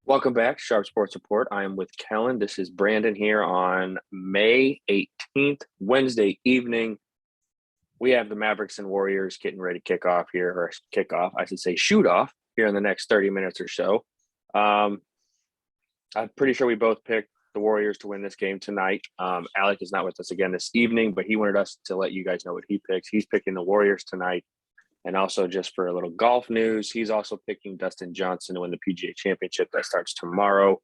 Welcome back, Sharp Sports Report. I am with Kellen. This is Brandon here on May 18th, Wednesday evening. We have the Mavericks and Warriors getting ready to kick off here, or kick off, I should say, shoot off here in the next 30 minutes or so. Um, I'm pretty sure we both picked the Warriors to win this game tonight. Alec is not with us again this evening, but he wanted us to let you guys know what he picks. He's picking the Warriors tonight. And also, just for a little golf news, he's also picking Dustin Johnson to win the PGA Championship that starts tomorrow.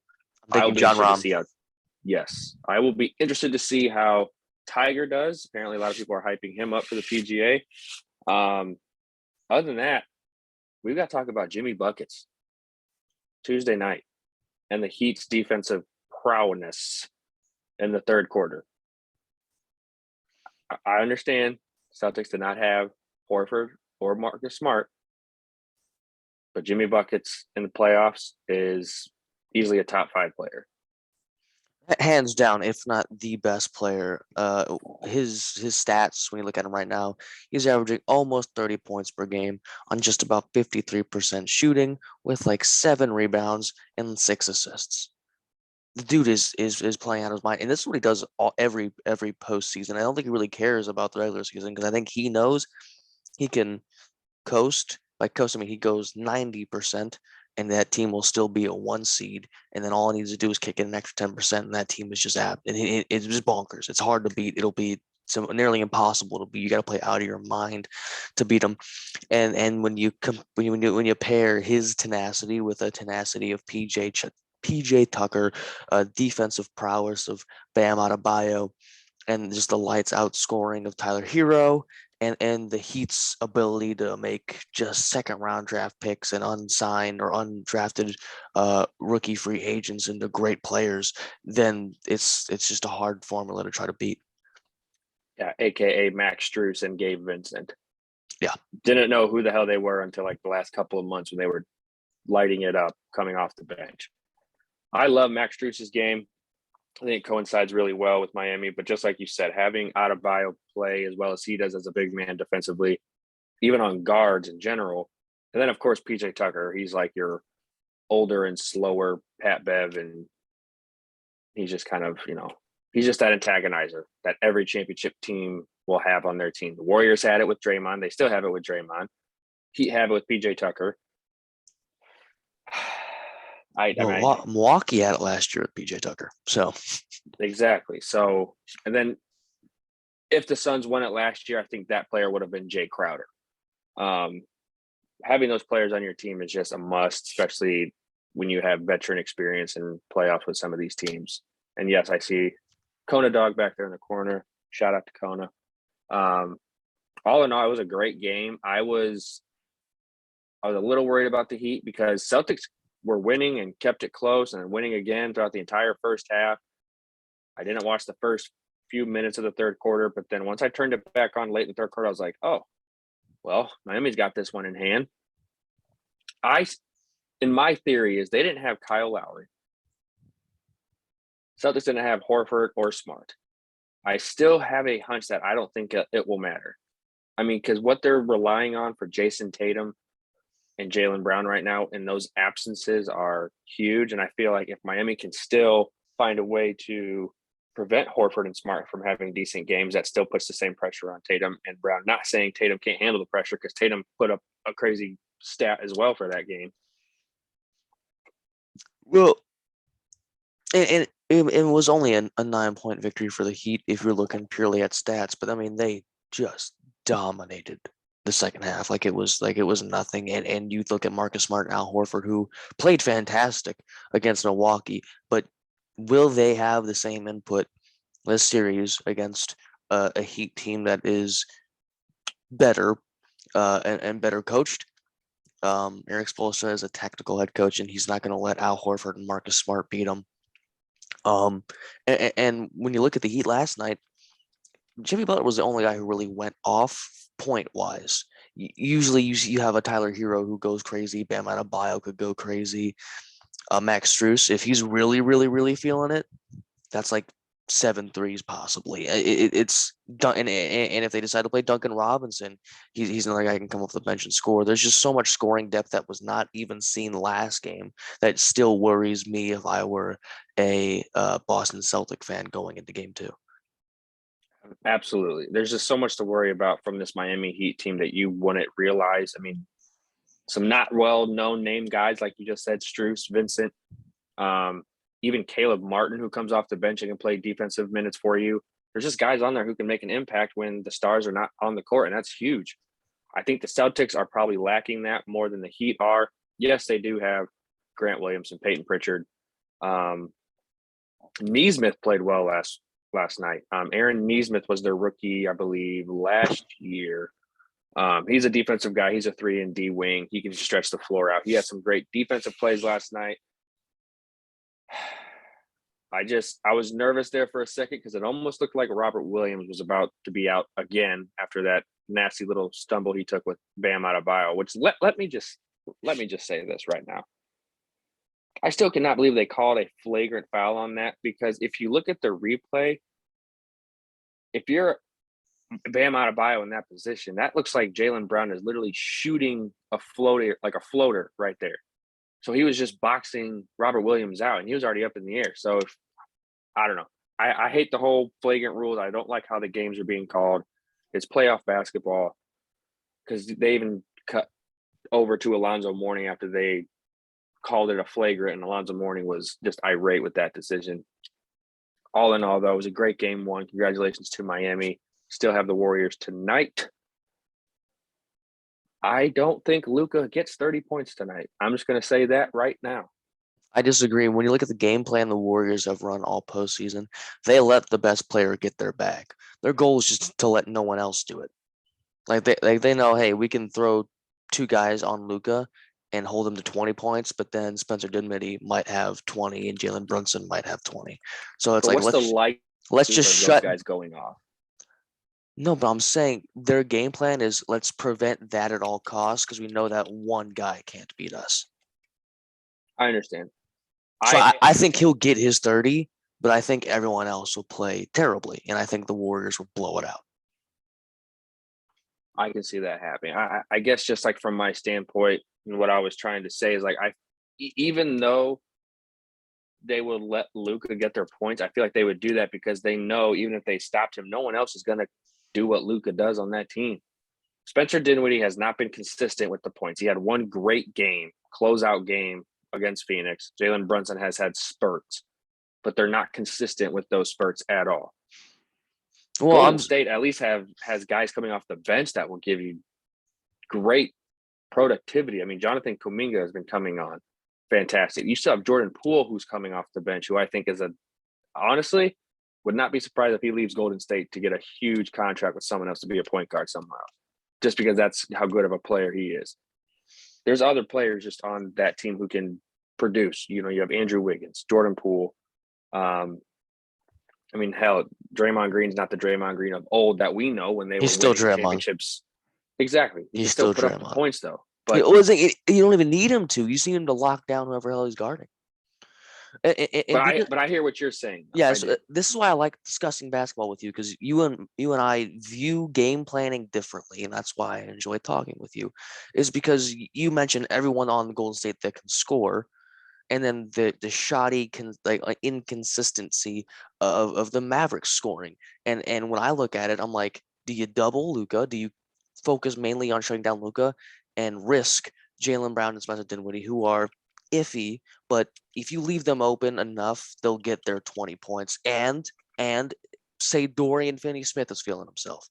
I'm I will thinking be John interested to Rahm. see how. Yes, I will be interested to see how Tiger does. Apparently, a lot of people are hyping him up for the PGA. Other than that, we've got to talk about Jimmy Buckets Tuesday night and the Heat's defensive prowess in the third quarter. I understand Celtics did not have Horford or Marcus Smart, but Jimmy Buckets in the playoffs is easily a top 5 player. Hands down, if not the best player. His stats, when you look at him right now, he's averaging almost 30 points per game on just about 53% shooting, with like 7 rebounds and 6 assists. The dude is playing out of his mind, and this is what he does every postseason. I don't think he really cares about the regular season because I think he knows he can coast. By coast, I mean he goes 90%, and that team will still be a 1 seed. And then all he needs to do is kick in an extra 10%, and that team is just apt. And it's just bonkers. It's hard to beat. It'll be nearly impossible to beat. You got to play out of your mind to beat him. And when you pair his tenacity with the tenacity of PJ Tucker, defensive prowess of Bam Adebayo, and just the lights out scoring of Tyler Hero, and the Heat's ability to make just second round draft picks and unsigned or undrafted rookie free agents into great players, then it's just a hard formula to try to beat. Yeah, aka Max Strus and Gabe Vincent. Yeah. Didn't know who the hell they were until like the last couple of months when they were lighting it up coming off the bench. I love Max Strus's game. I think it coincides really well with Miami, but just like you said, having Adebayo play as well as he does as a big man defensively, even on guards in general. And then, of course, PJ Tucker, he's like your older and slower Pat Bev, and he's just kind of, he's just that antagonizer that every championship team will have on their team. The Warriors had it with Draymond. They still have it with Draymond. Heat have it with PJ Tucker. Milwaukee had it last year with PJ Tucker. So exactly. So, and then if the Suns won it last year, I think that player would have been Jay Crowder. Having those players on your team is just a must, especially when you have veteran experience in playoffs with some of these teams. And yes, I see Kona Dog back there in the corner. Shout out to Kona. All in all, it was a great game. I was a little worried about the Heat because Celtics were winning and kept it close and winning again throughout the entire first half. I didn't watch the first few minutes of the third quarter, but then once I turned it back on late in the third quarter, I was like, oh, well, Miami's got this one in hand. In my theory is they didn't have Kyle Lowry. Celtics didn't have Horford or Smart. I still have a hunch that I don't think it will matter. I mean, because what they're relying on for Jason Tatum and Jaylen Brown right now, and those absences are huge. And I feel like if Miami can still find a way to prevent Horford and Smart from having decent games, that still puts the same pressure on Tatum and Brown. Not saying Tatum can't handle the pressure, because Tatum put up a crazy stat as well for that game. Well, and it was only a 9-point victory for the Heat if you're looking purely at stats, but I mean they just dominated the second half like it was nothing. And you look at Marcus Smart and Al Horford, who played fantastic against Milwaukee, but will they have the same input this series against a Heat team that is better and better coached? Eric Spoelstra is a tactical head coach, and he's not going to let Al Horford and Marcus Smart beat him. And when you look at the Heat last night, Jimmy Butler was the only guy who really went off point wise. Usually you have a Tyler Hero who goes crazy. Bam Adebayo could go crazy. Max Strus, if he's really, really, really feeling it, that's like 7 threes possibly. It's done, and if they decide to play Duncan Robinson, he's another guy who can come off the bench and score. There's just so much scoring depth that was not even seen last game that still worries me if I were a Boston Celtic fan going into game 2. Absolutely. There's just so much to worry about from this Miami Heat team that you wouldn't realize. I mean, some not well-known name guys, like you just said, Strus, Vincent, even Caleb Martin, who comes off the bench and can play defensive minutes for you. There's just guys on there who can make an impact when the stars are not on the court, and that's huge. I think the Celtics are probably lacking that more than the Heat are. Yes, they do have Grant Williams and Peyton Pritchard. Neesmith played well last night. Aaron Neesmith was their rookie, I believe, last year. He's a defensive guy. He's a 3-and-D wing. He can stretch the floor out. He had some great defensive plays last night. I was nervous there for a second because it almost looked like Robert Williams was about to be out again after that nasty little stumble he took with Bam Adebayo, which let me just say this right now. I still cannot believe they called a flagrant foul on that, because if you look at the replay, if you're Bam Adebayo in that position, that looks like Jaylen Brown is literally shooting a floater right there. So he was just boxing Robert Williams out, and he was already up in the air. So I don't know. I hate the whole flagrant rules. I don't like how the games are being called. It's playoff basketball, because they even cut over to Alonzo Mourning after they called it a flagrant, and Alonzo Mourning was just irate with that decision. All in all, though, it was a great game 1. Congratulations to Miami. Still have the Warriors tonight. I don't think Luka gets 30 points tonight. I'm just going to say that right now. I disagree. When you look at the game plan the Warriors have run all postseason, they let the best player get their bag. Their goal is just to let no one else do it. Like they know, hey, we can throw 2 guys on Luka and hold him to 20 points, but then Spencer Dinwiddie might have 20 and Jalen Brunson might have 20. So it's But like what's the let's just shut those guys going off? No, but I'm saying their game plan is let's prevent that at all costs because we know that one guy can't beat us. I understand. So I think he'll get his 30, but I think everyone else will play terribly, and I think the Warriors will blow it out. I can see that happening. I guess just like from my standpoint, and what I was trying to say is like even though they would let Luka get their points, I feel like they would do that because they know even if they stopped him, no one else is going to do what Luka does on that team. Spencer Dinwiddie has not been consistent with the points. He had one great game, closeout game against Phoenix. Jalen Brunson has had spurts, but they're not consistent with those spurts at all. Well, Golden State at least has guys coming off the bench that will give you great productivity. I mean, Jonathan Kuminga has been coming on fantastic. You still have Jordan Poole, who's coming off the bench, who I think is honestly would not be surprised if he leaves Golden State to get a huge contract with someone else to be a point guard somewhere else, just because that's how good of a player he is. There's other players just on that team who can produce. You know, you have Andrew Wiggins, Jordan Poole. I mean, hell, Draymond Green's not the Draymond Green of old that we know when they were winning championships. Exactly. He's still put up the points, though. But you don't even need him to. You just need him to lock down whoever hell he's guarding. But I hear what you're saying. Yes, this is why I like discussing basketball with you, because you and I view game planning differently, and that's why I enjoy talking with you. Is because you mentioned everyone on the Golden State that can score, and then the shoddy inconsistency of the Mavericks scoring. And when I look at it, I'm like, do you double Luka? Do you focus mainly on shutting down Luka and risk Jaylen Brown and Spencer Dinwiddie, who are iffy, but if you leave them open enough, they'll get their 20 points. And say Dorian Finney-Smith is feeling himself,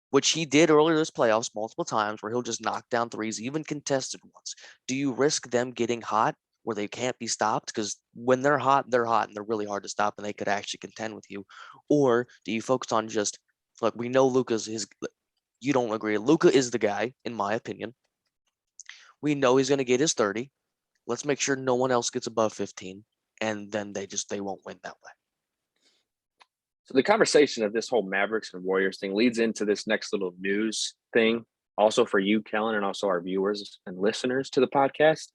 which he did earlier this playoffs multiple times, where he'll just knock down threes, even contested ones. Do you risk them getting hot where they can't be stopped? Because when they're hot, and they're really hard to stop, and they could actually contend with you. Or do you focus on just, look, we know Luka's his. You don't agree. Luka is the guy, in my opinion. We know he's going to get his 30. Let's make sure no one else gets above 15, and then they won't win that way. So the conversation of this whole Mavericks and Warriors thing leads into this next little news thing, also for you, Kellen, and also our viewers and listeners to the podcast.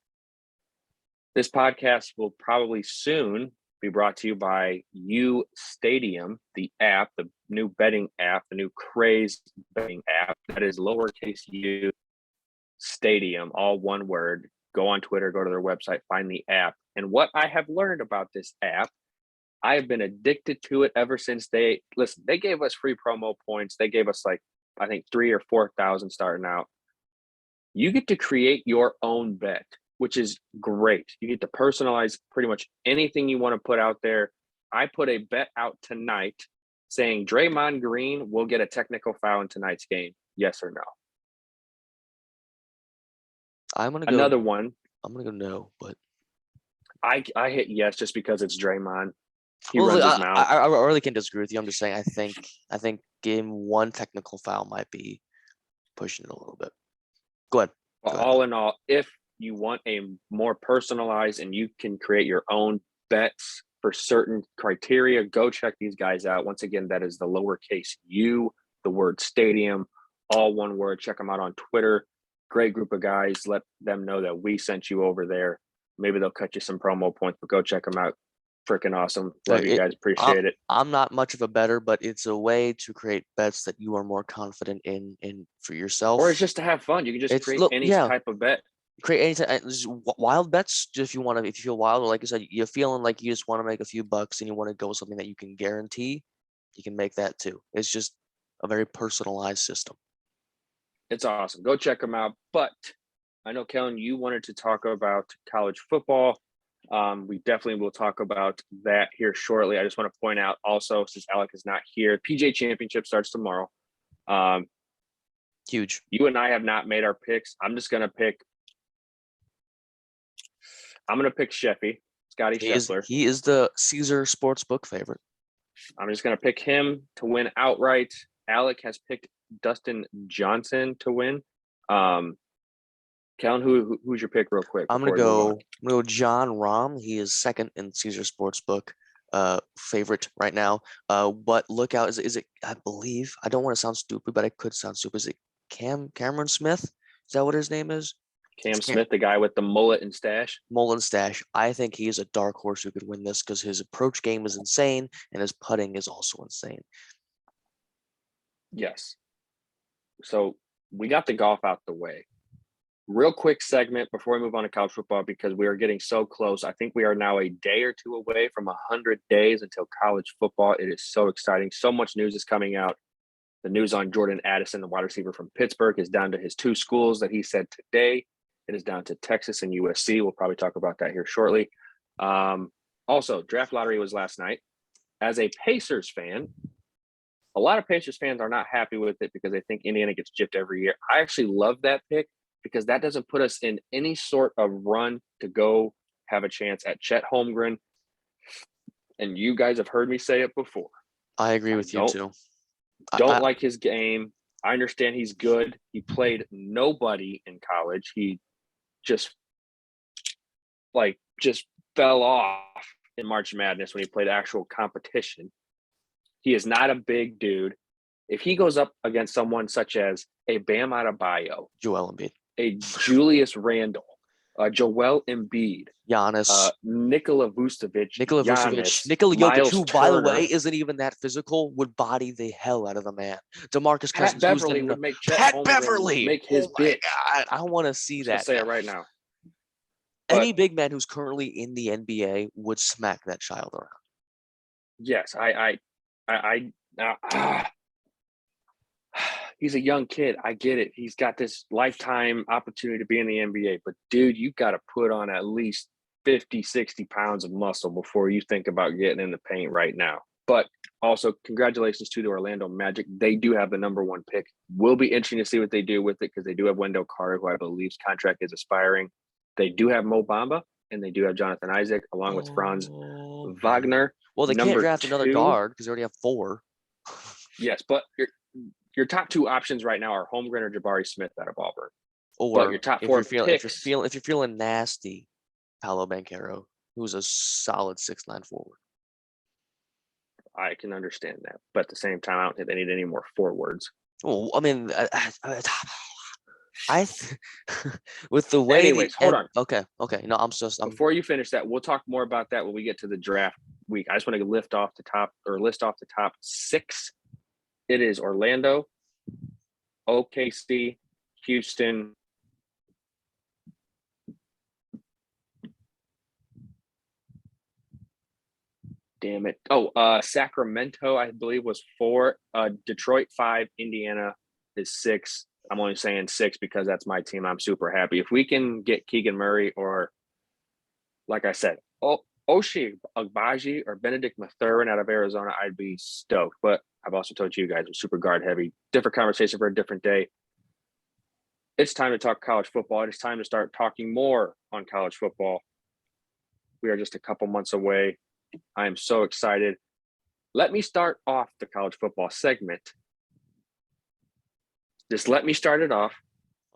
This podcast will probably soon be brought to you by U Stadium, the app, the new betting app, the new craze betting app. That is lowercase U Stadium, all one word. Go on Twitter, go to their website, find the app. And what I have learned about this app, I have been addicted to it ever since they gave us free promo points. They gave us like, I think 3,000 or 4,000 starting out. You get to create your own bet, which is great. You get to personalize pretty much anything you want to put out there. I put a bet out tonight saying Draymond Green will get a technical foul in tonight's game. Yes or no? I'm gonna go Another one. I'm gonna go no, but I hit yes just because it's Draymond. He well, runs his I, mouth. I really can't disagree with you. I'm just saying I think game one technical foul might be pushing it a little bit. Go ahead. But Go ahead. all in all, if you want a more personalized and you can create your own bets for certain criteria, go check these guys out. Once again, that is the lowercase U, the word stadium, all one word. Check them out on Twitter. Great group of guys. Let them know that we sent you over there. Maybe they'll cut you some promo points, but go check them out. Freaking awesome. Love you guys. Appreciate it. I'm not much of a bettor, but it's a way to create bets that you are more confident in for yourself. Or it's just to have fun. You can just create any type of bet. Create any wild bets just if you want to, if you feel wild, or like I said, you're feeling like you just want to make a few bucks and you want to go with something that you can guarantee, you can make that too. It's just a very personalized system. It's awesome. Go check them out. But I know, Kellen, you wanted to talk about college football. We definitely will talk about that here shortly. I just want to point out also, since Alec is not here, PJ Championship starts tomorrow. Huge. You and I have not made our picks. I'm going to pick Sheffy, Scotty Scheffler. He is the Caesar Sportsbook favorite. I'm just going to pick him to win outright. Alec has picked Dustin Johnson to win. Kellen, who's your pick real quick? I'm gonna go John Rahm. He is second in Caesar Sportsbook favorite right now. But look out, is it I believe, I don't want to sound stupid, but I could sound stupid. Is it Cameron Smith? Is that what his name is? Cam Smith, the guy with the mullet and stash. I think he is a dark horse who could win this because his approach game is insane and his putting is also insane. Yes. So we got the golf out the way. Real quick segment before we move on to college football, because we are getting so close. I think we are now a day or two away from 100 days until college football. It is so exciting. So much news is coming out. The news on Jordan Addison, the wide receiver from Pittsburgh, is down to his two schools that he said today. It is down to Texas and USC. We'll probably talk about that here shortly. Also, draft lottery was last night. As a Pacers fan, a lot of Pacers fans are not happy with it because they think Indiana gets gypped every year. I actually love that pick because that doesn't put us in any sort of run to go have a chance at Chet Holmgren. And you guys have heard me say it before. I agree with you too. Don't like his game. I understand he's good. He played nobody in college. He just fell off in March Madness when he played actual competition. He is not a big dude. If he goes up against someone such as a Bam Adebayo, Joel Embiid, a Julius Randle, Joel Embiid, Giannis, Nikola Vucevic, Nikola Jokic, who, by the way, isn't even that physical, would body the hell out of the man. DeMarcus Cousins, Beverly would make Chet Holmgren make his bitch. God, I want to see that. Say it right now. Any big man who's currently in the NBA would smack that child around. Yes, he's a young kid. I get it. He's got this lifetime opportunity to be in the NBA. But, dude, you got to put on at least 50, 60 pounds of muscle before you think about getting in the paint right now. But also, congratulations to the Orlando Magic. They do have the number one pick. Will be interesting to see what they do with it because they do have Wendell Carter, who I believe's contract is expiring. They do have Mo Bamba, and they do have Jonathan Isaac, along with Franz Wagner. Well, they can't draft another guard because they already have 4. Yes, but your top 2 options right now are Holmgren or Jabari Smith out of Auburn. Or your top 4 if you're feeling nasty, Paolo Banchero, who's a solid 6'9" forward. I can understand that, but at the same time, I don't think they need any more forwards. Well, I mean, With the way Anyways, hold on. okay. No, I'm Before you finish that, we'll talk more about that when we get to the draft week. I just want to list off the top 6. It is Orlando, OKC, Houston. Damn it. Sacramento, I believe, was 4. Detroit 5. Indiana is 6. I'm only saying 6 because that's my team. I'm super happy. If we can get Keegan Murray or, like I said, Oshie Agbaji or Benedict Mathurin out of Arizona, I'd be stoked. But I've also told you guys I'm super guard heavy. Different conversation for a different day. It's time to talk college football. It's time to start talking more on college football. We are just a couple months away. I am so excited. Let me start off the college football segment. Just let me start it off.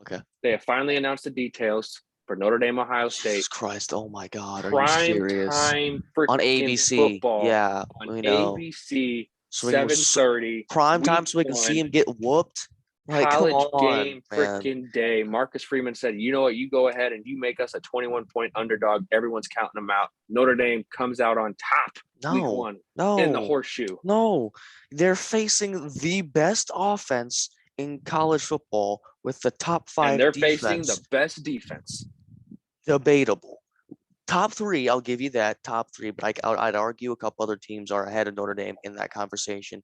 Okay. They have finally announced the details for Notre Dame, Ohio State. Jesus Christ! Oh my God! Are you Prime serious? time On freaking ABC, football. yeah, On we know. ABC, So we can 7:30. prime time, so we can see him get whooped. Like, come College on, game man. freaking day. Marcus Freeman said, you know what, you go ahead and you make us a 21-point underdog. Everyone's counting them out. Notre Dame comes out on top week 1 in the horseshoe. No, they're facing the best offense in college football with the top 5 and they're defense. facing the best defense. Debatable. Top 3, I'll give you that, top 3, but I'd argue a couple other teams are ahead of Notre Dame in that conversation.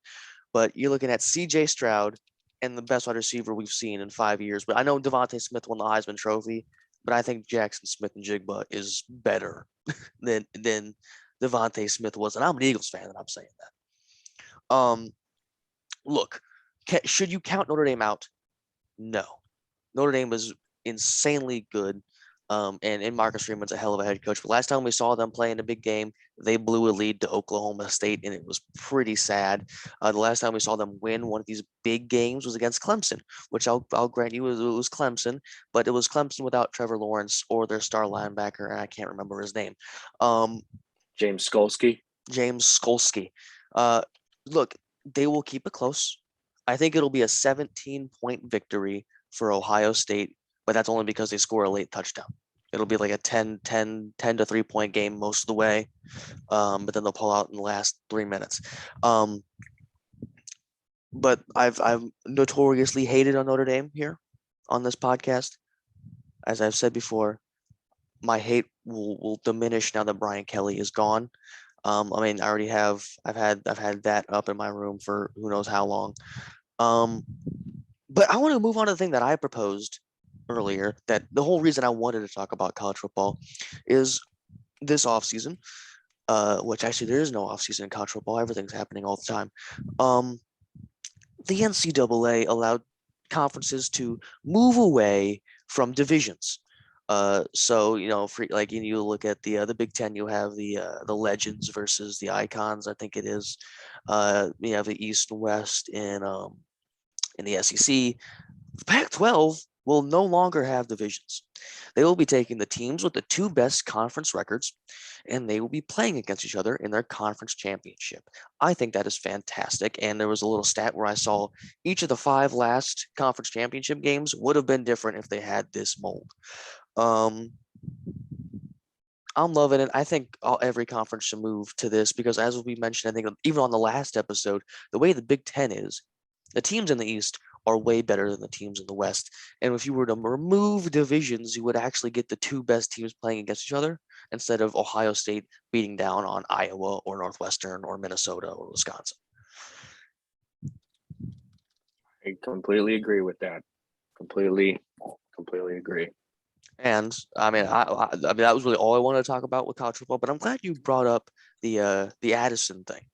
But you're looking at C.J. Stroud and the best wide receiver we've seen in 5 years. But I know Devontae Smith won the Heisman Trophy, but I think Jackson Smith-Njigba is better than Devontae Smith was. And I'm an Eagles fan, and I'm saying that. Look, should you count Notre Dame out? No. Notre Dame was insanely good. And Marcus Freeman's a hell of a head coach. But last time we saw them play in a big game, they blew a lead to Oklahoma State, and it was pretty sad. The last time we saw them win one of these big games was against Clemson, which I'll grant you it was Clemson, but it was Clemson without Trevor Lawrence or their star linebacker, and I can't remember his name. James Skolsky. Look, they will keep it close. I think it'll be a 17-point victory for Ohio State, but that's only because they score a late touchdown. It'll be like a 10 to 3-point game most of the way, but then they'll pull out in the last 3 minutes. But I've notoriously hated on Notre Dame here on this podcast. As I've said before, my hate will diminish now that Brian Kelly is gone. I mean, I've had that up in my room for who knows how long. But I want to move on to the thing that I proposed earlier, that the whole reason I wanted to talk about college football is this offseason, which actually there is no offseason in college football. Everything's happening all the time. The NCAA allowed conferences to move away from divisions. So you look at the Big Ten, you have the legends versus the icons. I think it is. You have the East and West in the SEC. The Pac-12 will no longer have divisions. They will be taking the teams with the 2 best conference records, and they will be playing against each other in their conference championship. I think that is fantastic. And there was a little stat where I saw each of the 5 last conference championship games would have been different if they had this mold. I'm loving it. I think every conference should move to this because, as we mentioned, I think even on the last episode, the way the Big Ten is, the teams in the East are way better than the teams in the West. And if you were to remove divisions, you would actually get the 2 best teams playing against each other instead of Ohio State beating down on Iowa or Northwestern or Minnesota or Wisconsin. I completely agree with that. Completely agree. And I mean, I mean that was really all I wanted to talk about with college football. But I'm glad you brought up the Addison thing,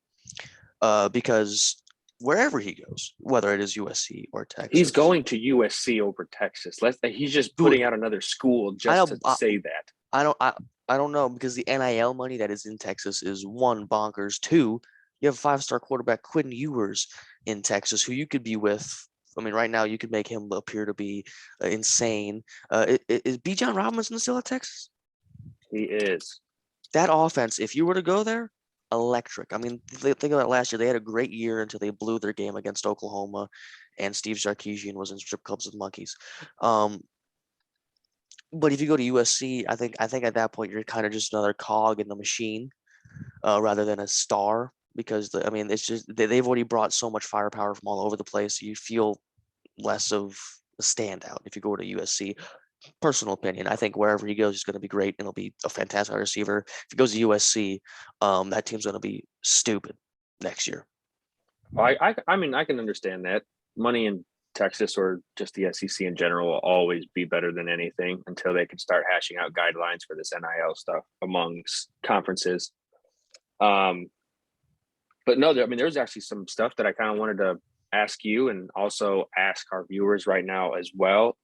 because wherever he goes, whether it is USC or Texas, he's going to USC over Texas. He's just putting out another school just to say that. I don't know, because the NIL money that is in Texas is 1, bonkers. 2, you have a 5-star quarterback Quinn Ewers in Texas who you could be with. I mean, right now you could make him appear to be insane. Is Bijan Robinson still at Texas? He is. That offense, if you were to go there, electric. I mean, think about it last year. They had a great year until they blew their game against Oklahoma, and Steve Sarkisian was in strip clubs with monkeys. Um, but if you go to USC, I think at that point you're kind of just another cog in the machine, rather than a star. Because I mean, it's just they've already brought so much firepower from all over the place. You feel less of a standout if you go to USC. Personal opinion. I think wherever he goes, he's going to be great and he'll be a fantastic receiver. If he goes to USC, that team's going to be stupid next year. I mean, I can understand that. Money in Texas or just the SEC in general will always be better than anything until they can start hashing out guidelines for this NIL stuff amongst conferences. But no, I mean, there's actually some stuff that I kind of wanted to ask you and also ask our viewers right now as well.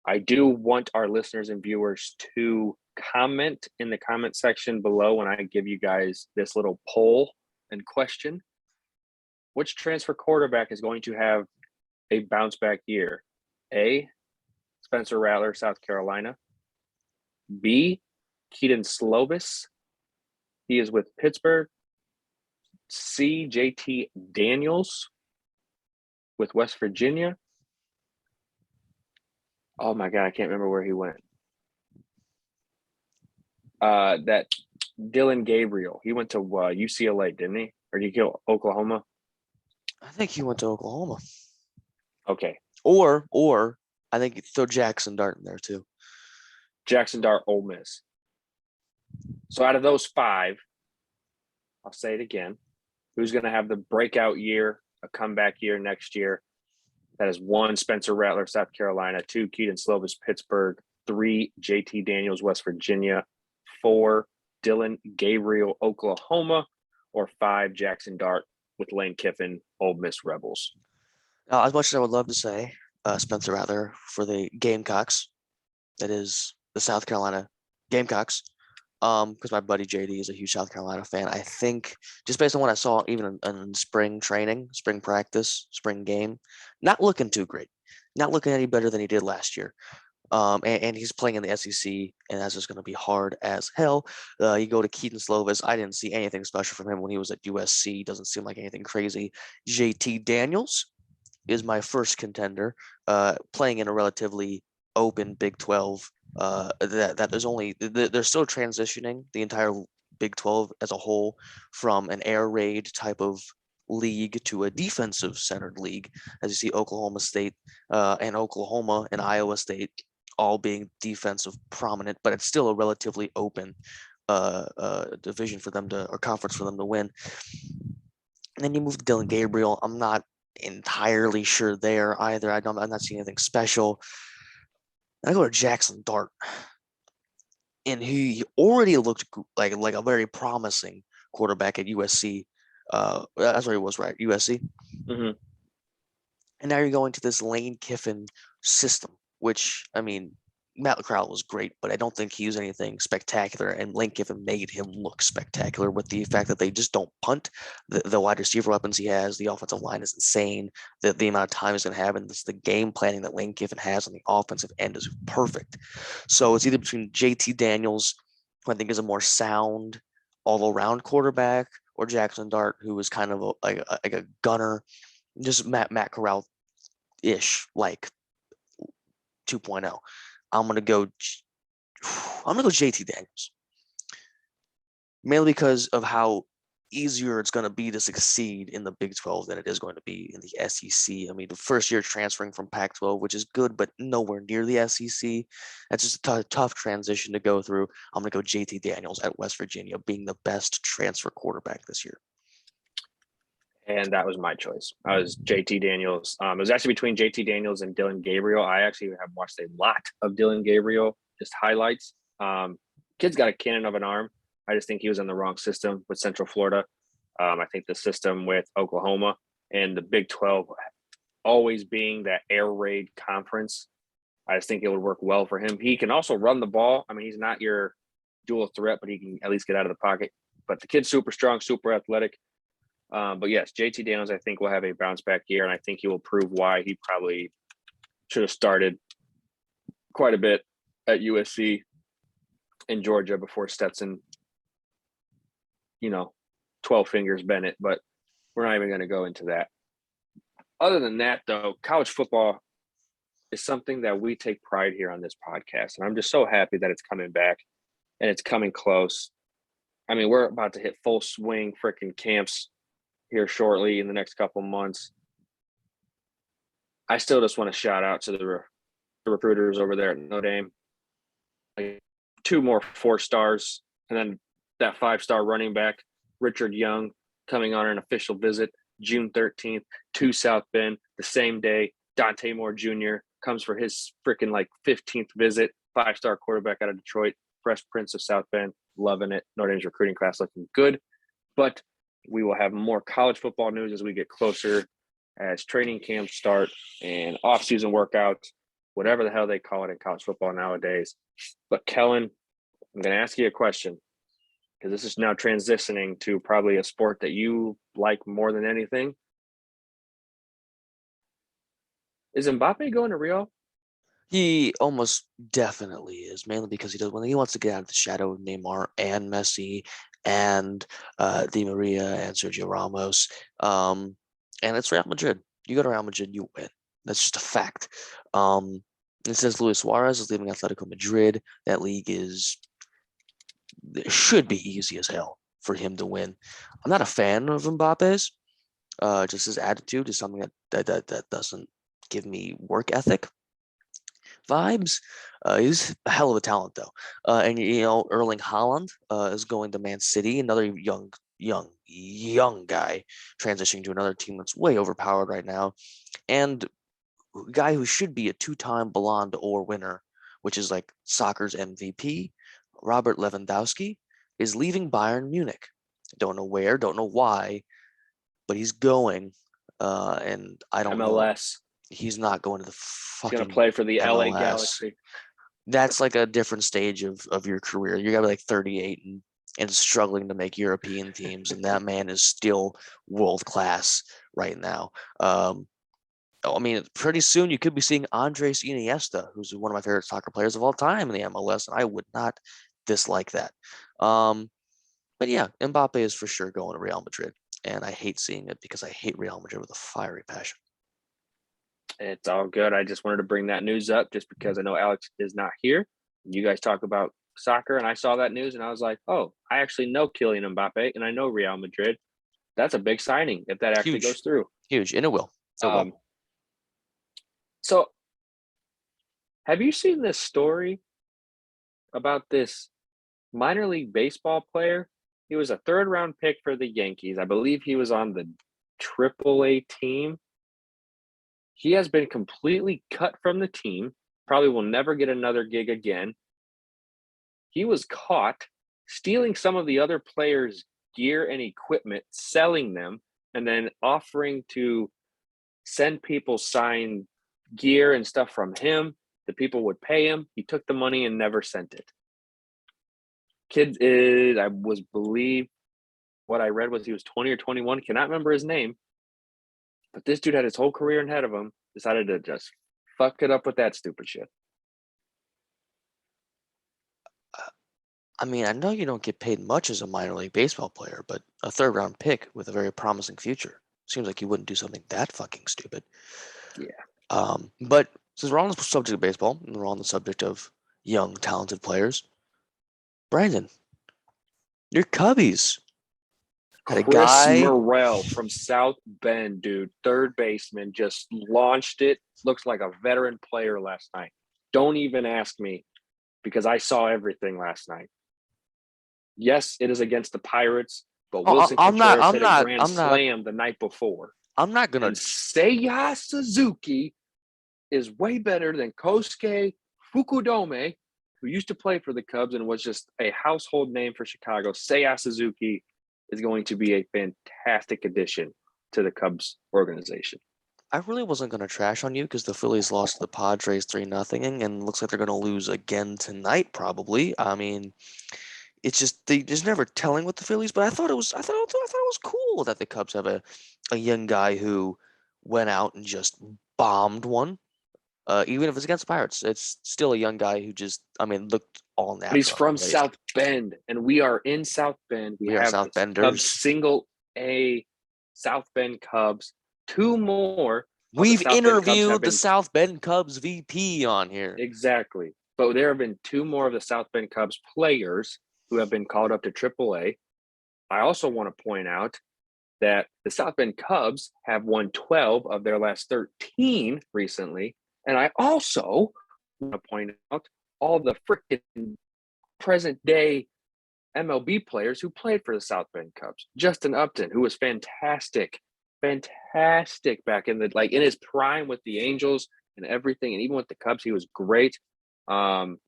I do want our listeners and viewers to comment in the comment section below when I give you guys this little poll and question. Which transfer quarterback is going to have a bounce back year? A, Spencer Rattler, South Carolina. B, Keaton Slovis. He is with Pittsburgh. C, JT Daniels with West Virginia. Oh my God, I can't remember where he went. That Dylan Gabriel. He went to UCLA, didn't he? Or did he go Oklahoma? I think he went to Oklahoma. Okay. Or I think you throw Jackson Dart in there too. Jackson Dart, Ole Miss. So out of those 5, I'll say it again. Who's going to have the breakout year, a comeback year next year? That is 1, Spencer Rattler, South Carolina. 2, Keaton Slovis, Pittsburgh. 3, JT Daniels, West Virginia. 4, Dylan Gabriel, Oklahoma. Or 5, Jackson Dart with Lane Kiffin, Ole Miss Rebels. As much as I would love to say Spencer Rattler for the Gamecocks, that is the South Carolina Gamecocks, because my buddy JD is a huge South Carolina fan. I think just based on what I saw, even in spring training, spring practice, spring game, not looking too great, not looking any better than he did last year. And he's playing in the SEC, and that's just going to be hard as hell. You go to Keaton Slovis. I didn't see anything special from him when he was at USC. Doesn't seem like anything crazy. JT Daniels is my first contender, playing in a relatively open Big 12. That there's only they're still transitioning the entire Big 12 as a whole from an air raid type of league to a defensive centered league, as you see Oklahoma State and Oklahoma and Iowa State all being defensive prominent, but it's still a relatively open division for them to, or conference for them to win. And then you move to Dylan Gabriel. I'm not entirely sure there either. I'm not seeing anything special. I go to Jackson Dart, and he already looked like a very promising quarterback at USC. That's where he was, right? USC. Mm-hmm. And now you're going to this Lane Kiffin system, which, I mean, Matt Crowell was great, but I don't think he was anything spectacular. And Lane Kiffin made him look spectacular with the fact that they just don't punt. The wide receiver weapons he has, the offensive line is insane. The amount of time he's going to have, and the game planning that Lane Kiffin has on the offensive end is perfect. So it's either between JT Daniels, who I think is a more sound, all-around quarterback, or Jackson Dart, who is kind of like a gunner, just Matt Corral ish, like 2.0. I'm gonna go JT Daniels, mainly because of how easier it's going to be to succeed in the Big 12 than it is going to be in the SEC. I mean, the first year transferring from Pac-12, which is good, but nowhere near the SEC. That's just a tough transition to go through. I'm going to go JT Daniels at West Virginia, being the best transfer quarterback this year. And that was my choice. I was JT Daniels. It was actually between JT Daniels and Dylan Gabriel. I actually have watched a lot of Dylan Gabriel, just highlights. Kid's got a cannon of an arm. I just think he was in the wrong system with Central Florida. I think the system with Oklahoma and the Big 12 always being that air raid conference, I just think it would work well for him. He can also run the ball. I mean, he's not your dual threat, but he can at least get out of the pocket. But the kid's super strong, super athletic. But yes, JT Daniels, I think, will have a bounce back year, and I think he will prove why he probably should have started quite a bit at USC in Georgia before Stetson, 12 fingers Bennett, but we're not even going to go into that. Other than that, though, college football is something that we take pride here on this podcast. And I'm just so happy that it's coming back and it's coming close. I mean, we're about to hit full swing freaking camps here shortly in the next couple months. I still just want to shout out to the recruiters over there at Notre Dame. Like 2 more 4 stars, and then that 5-star running back, Richard Young, coming on an official visit June 13th to South Bend the same day. Dante Moore Jr. comes for his freaking 15th visit. 5-star quarterback out of Detroit, Fresh Prince of South Bend, loving it. Notre Dame's recruiting class looking good, but we will have more college football news as we get closer, as training camps start and off-season workouts, whatever the hell they call it in college football nowadays. But Kellen, I'm going to ask you a question, because this is now transitioning to probably a sport that you like more than anything. Is Mbappe going to Rio? He almost definitely is, mainly because he wants to get out of the shadow of Neymar and Messi and Di Maria and Sergio Ramos. And it's Real Madrid. You go to Real Madrid, you win. That's just a fact. It says Luis Suarez is leaving Atletico Madrid. That league should be easy as hell for him to win. I'm not a fan of Mbappe's. Just his attitude is something that doesn't give me work ethic vibes. He's a hell of a talent, though. And Erling Haaland is going to Man City, another young guy transitioning to another team that's way overpowered right now, and a guy who should be a 2-time Ballon d'Or winner, which is like soccer's MVP, Robert Lewandowski, is leaving Bayern Munich. Don't know where, don't know why, but he's going. And I don't know. MLS. He's not going to the He's fucking going to play for the MLS. LA Galaxy. That's like a different stage of your career. You got to be like 38 and struggling to make European teams, and that man is still world class right now. I mean, pretty soon you could be seeing Andres Iniesta, who's one of my favorite soccer players of all time in the MLS, and I would not dislike that. But yeah, Mbappe is for sure going to Real Madrid, and I hate seeing it because I hate Real Madrid with a fiery passion. It's all good. I just wanted to bring that news up just because I know Alex is not here. You guys talk about soccer, and I saw that news, and I was like, oh, I actually know Kylian Mbappe, and I know Real Madrid. That's a big signing if that actually goes through. Huge, and it will. So, have you seen this story about this minor league baseball player? He was a 3rd-round pick for the Yankees. I believe he was on the AAA team. He has been completely cut from the team, probably will never get another gig again. He was caught stealing some of the other players' gear and equipment, selling them, and then offering to send people signed gear and stuff from him. The people would pay him. He took the money and never sent it. Kid is, believe what I read was he was 20 or 21. Cannot remember his name. But this dude had his whole career ahead of him, decided to just fuck it up with that stupid shit. I mean, I know you don't get paid much as a minor league baseball player, but a 3rd-round pick with a very promising future seems like you wouldn't do something that fucking stupid. Yeah. But since we're on the subject of baseball and we're on the subject of young, talented players, Brandon, your Cubbies had a Chris guy. Morrell from South Bend, dude, 3rd baseman, just launched it. Looks like a veteran player last night. Don't even ask me because I saw everything last night. Yes, it is against the Pirates, but Wilson Contreras hit a grand slam the night before. I'm not going to. Seiya Suzuki is way better than Kosuke Fukudome, who used to play for the Cubs and was just a household name for Chicago. Seiya Suzuki is going to be a fantastic addition to the Cubs organization. I really wasn't going to trash on you because the Phillies lost to the Padres 3-0, and looks like they're going to lose again tonight, probably. I mean, it's just there's never telling with the Phillies, but I thought it was cool that the Cubs have a young guy who went out and just bombed one. Even if it's against Pirates, it's still a young guy who looked all But he's natural. from Great. South Bend, and we are in South Bend. We We are have South the Cubs Benders. single A South Bend Cubs. Two more of the We've South Bend Cubs have interviewed the been South Bend Cubs VP on here. exactly. But there have been two more of the South Bend Cubs players who have been called up to AAA. I also want to point out that the South Bend Cubs have won 12 of their last 13 recently. And I also want to point out all the freaking present day MLB players who played for the South Bend Cubs. Justin Upton, who was fantastic back in in his prime with the Angels and everything, and even with the Cubs, he was great. Cannot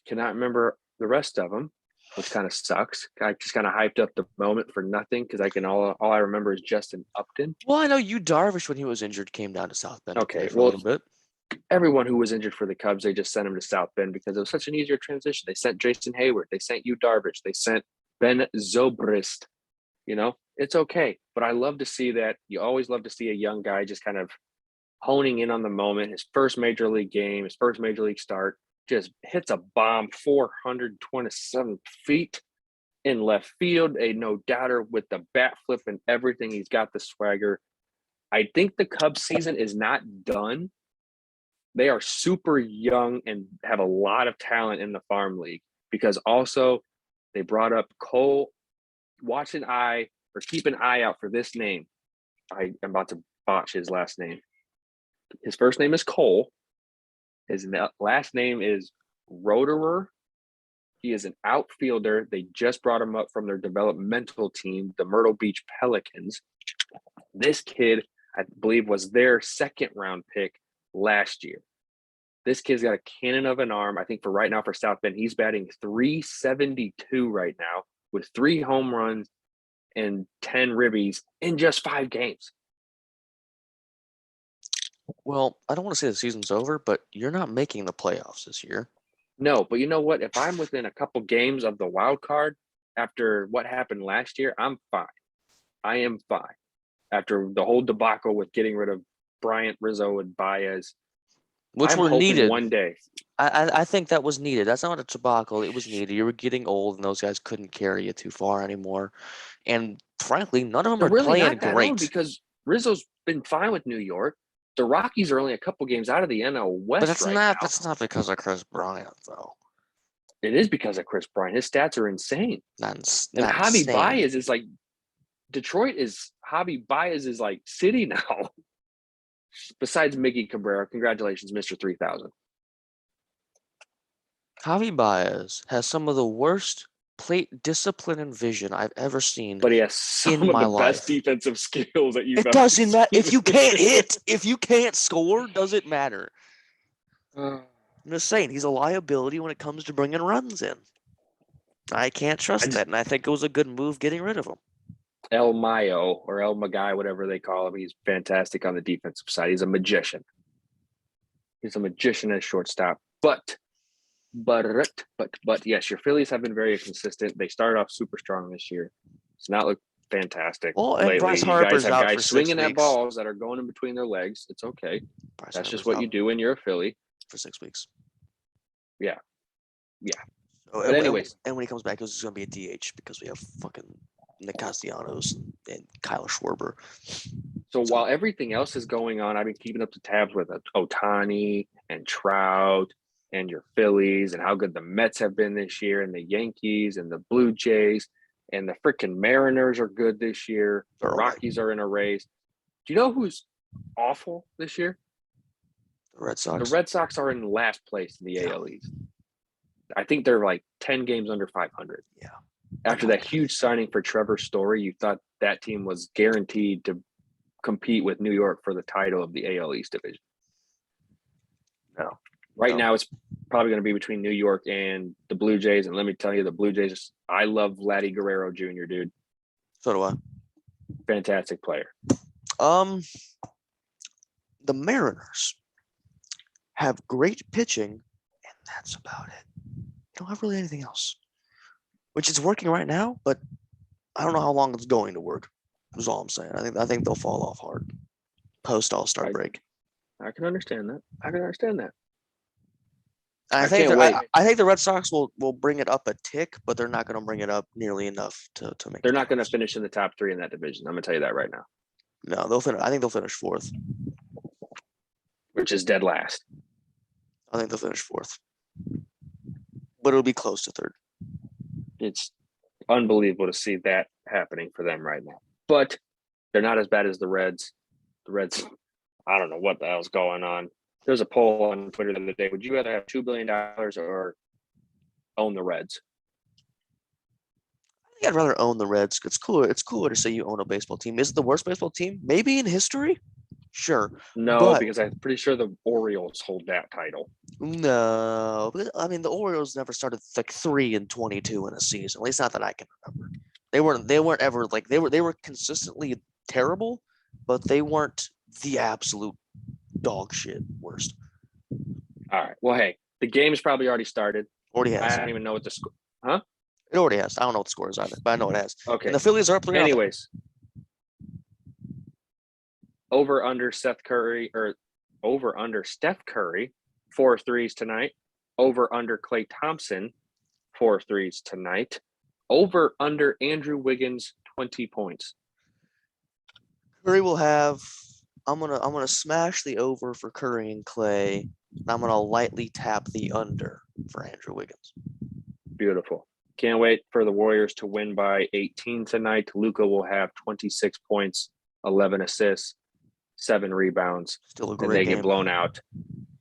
remember the rest of them, which kind of sucks. I just kind of hyped up the moment for nothing because all I remember is Justin Upton. Well, I know Yu Darvish, when he was injured, came down to South Bend to play for a little bit. Everyone who was injured for the Cubs, they just sent him to South Bend because it was such an easier transition. They sent Jason Hayward. They sent Yu Darvish. They sent Ben Zobrist. It's okay. But I love to see that. You always love to see a young guy just kind of honing in on the moment. His first major league game, his first major league start, just hits a bomb 427 feet in left field. A no-doubter with the bat flip and everything. He's got the swagger. I think the Cubs season is not done. They are super young and have a lot of talent in the farm league because also they brought up Cole. Keep an eye out for this name. I am about to botch his last name. His first name is Cole. His last name is Roederer. He is an outfielder. They just brought him up from their developmental team, the Myrtle Beach Pelicans. This kid, I believe, was their second round pick last year. This kid's got a cannon of an arm. I think for right now for South Bend, he's batting 372 right now with 3 home runs and 10 ribbies in just 5 games. Well, I don't want to say the season's over, but you're not making the playoffs this year. No, but you know what? If I'm within a couple games of the wild card after what happened last year, I'm fine. I am fine. After the whole debacle with getting rid of Bryant, Rizzo, and Baez, which I'm were hoping needed. one day. I think that was needed. That's not a debacle. It was needed. You were getting old, and those guys couldn't carry you too far anymore. And frankly, none of them They're are really playing not that great old because Rizzo's been fine with New York. The Rockies are only a couple games out of the NL West but that's right not now. that's not because of Chris Bryant, though. It is because of Chris Bryant. His stats are insane. Not Javi insane. Baez is like Detroit is Javi Baez is like city now. Besides Miggy Cabrera, congratulations, Mr. 3000. Javi Baez has some of the worst plate discipline and vision I've ever seen. But he has some of the best defensive skills that you've ever seen. It doesn't matter. If you can't hit, if you can't score, doesn't matter. I'm just saying, he's a liability when it comes to bringing runs in. I can't trust that, and I think it was a good move getting rid of him. El Mayo or El Magai, whatever they call him, he's fantastic on the defensive side. He's a magician. He's a magician at shortstop. But yes, your Phillies have been very consistent. They started off super strong this year. It's not looked fantastic. Well, and lately. Bryce You Harper's guys have out guys for 6 swinging weeks. at balls that are going in between their legs. It's okay. That's just what you do when you're a Philly. For 6 weeks. Yeah. So, but anyways. And when he comes back, it's going to be a DH because we have fucking Nick Castellanos and Kyle Schwarber. So while everything else is going on, I've been keeping up to tabs with Ohtani and Trout and your Phillies and how good the Mets have been this year and the Yankees and the Blue Jays and the freaking Mariners are good this year. The Rockies are in a race. Do you know who's awful this year? The Red Sox. The Red Sox are in last place in the AL East. I think they're like 10 games under 500. Yeah. After that huge signing for Trevor Story, you thought that team was guaranteed to compete with New York for the title of the AL East division. No. Right now, it's probably going to be between New York and the Blue Jays. And let me tell you, the Blue Jays, I love Vladdy Guerrero Jr., dude. So do I. Fantastic player. The Mariners have great pitching, and that's about it. They don't have really anything else, which is working right now, but I don't know how long it's going to work. Is all I'm saying. I think they'll fall off hard post All-Star break. I can understand that. I can understand that. I I think can't wait. I think the Red Sox will bring it up a tick, but they're not going to bring it up nearly enough to make. They're not going to finish in the top 3 in that division. I'm going to tell you that right now. No, they'll finish. I think they'll finish fourth. Which is dead last. I think they'll finish fourth, but it'll be close to third. It's unbelievable to see that happening for them right now. But they're not as bad as the Reds. The Reds, I don't know what the hell's going on. There's a poll on Twitter the other day. Would you rather have $2 billion or own the Reds? I think I'd rather own the Reds. It's cooler. It's cooler to say you own a baseball team. Is it the worst baseball team? Maybe in history. Sure. No, but because I'm pretty sure the Orioles hold that title. no. I mean, the Orioles never started like 3-22 in a season. At least not that I can remember. They weren't ever like they were consistently terrible, but they weren't the absolute dog shit worst. All right. Well, hey, the game's probably already started. Already I has. don't even know what the score. Huh? It already has. I don't know what the score is either, but I know it has. Okay. And the Phillies are up 3-0. Anyways, over under Steph Curry 4 threes tonight. Over under Klay Thompson 4 threes tonight. Over under Andrew Wiggins 20 points. Curry will have. I'm gonna smash the over for Curry and Klay. And I'm gonna lightly tap the under for Andrew Wiggins. Beautiful. Can't wait for the Warriors to win by 18 tonight. Luka will have 26 points, 11 assists, 7 rebounds. Still a And great they game. get blown out.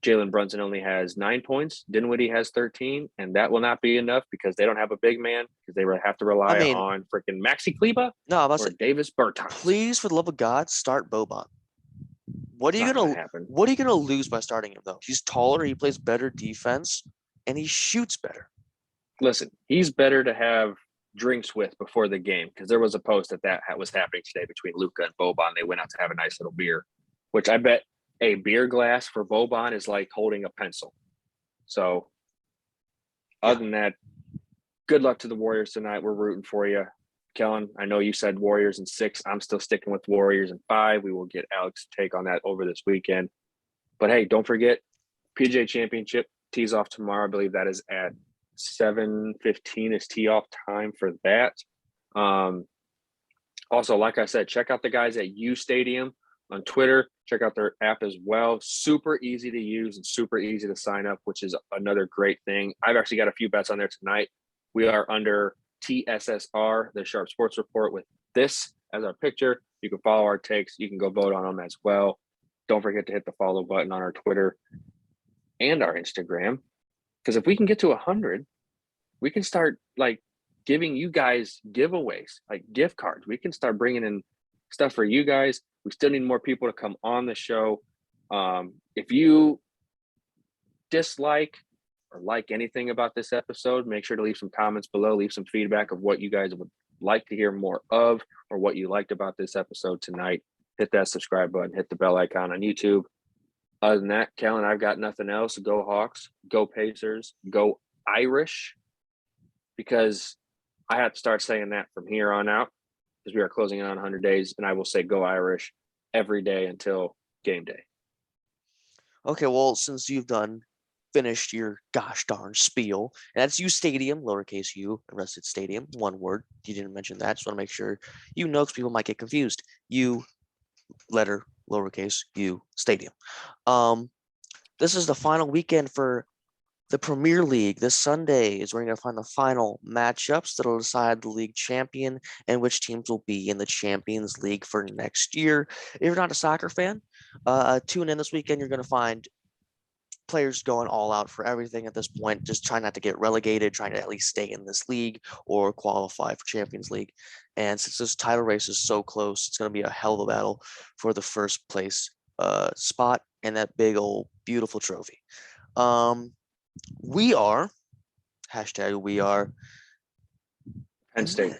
Jalen Brunson only has 9 points. Dinwiddie has 13, and that will not be enough because they don't have a big man because they will have to rely on freaking Maxi Kleba or Davis Bertans. Please, for the love of God, start Boban. What are you gonna lose by starting him though? He's taller, he plays better defense, and he shoots better. Listen, he's better to have drinks with before the game because there was a post that was happening today between Luka and Boban. They went out to have a nice little beer, which I bet a beer glass for Boban is like holding a pencil. So other than that, good luck to the Warriors tonight. We're rooting for you. Kellen, I know you said Warriors in 6. I'm still sticking with Warriors in 5. We will get Alex's take on that over this weekend. But hey, don't forget, PGA Championship tees off tomorrow. I believe that is at 7:15 is tee off time for that. Also, like I said, check out the guys at U Stadium on Twitter. Check out their app as well. Super easy to use and super easy to sign up, which is another great thing. I've actually got a few bets on there tonight. We are under TSSR, the Sharp Sports Report, with this as our picture. You can follow our takes. You can go vote on them as well. Don't forget to hit the follow button on our Twitter and our Instagram. Because if we can get to 100, we can start like giving you guys giveaways, like gift cards. We can start bringing in stuff for you guys. We still need more people to come on the show. If you dislike or like anything about this episode, make sure to leave some comments below, leave some feedback of what you guys would like to hear more of or what you liked about this episode tonight. Hit that subscribe button, hit the bell icon on YouTube. Other than that, Kellen, I've got nothing else. Go Hawks, go Pacers, go Irish, because I have to start saying that from here on out because we are closing in on 100 days, and I will say go Irish every day until game day. Okay, well, since you've finished your gosh darn spiel, and that's U Stadium, lowercase u, Arrested Stadium, one word. You didn't mention that. Just want to make sure you know because people might get confused. U, letter, lowercase u, Stadium. This is the final weekend for the Premier League. This Sunday is where you're going to find the final matchups that will decide the league champion and which teams will be in the Champions League for next year. If you're not a soccer fan, tune in this weekend. You're going to find players going all out for everything at this point, just trying not to get relegated, trying to at least stay in this league or qualify for Champions League. And since this title race is so close, it's going to be a hell of a battle for the first place spot and that big old beautiful trophy. We are Penn State.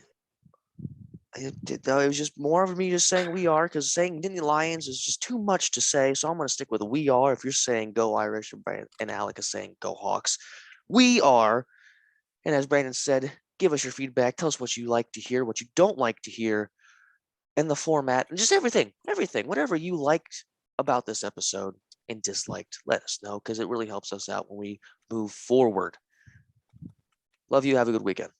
It was just more of me just saying we are, because saying Nittany Lions is just too much to say. So I'm going to stick with we are. If you're saying go Irish and Alec is saying go Hawks, we are. And as Brandon said, give us your feedback. Tell us what you like to hear, what you don't like to hear, and the format, and just everything, whatever you liked about this episode. and disliked, let us know because it really helps us out when we move forward. Love you. Have a good weekend.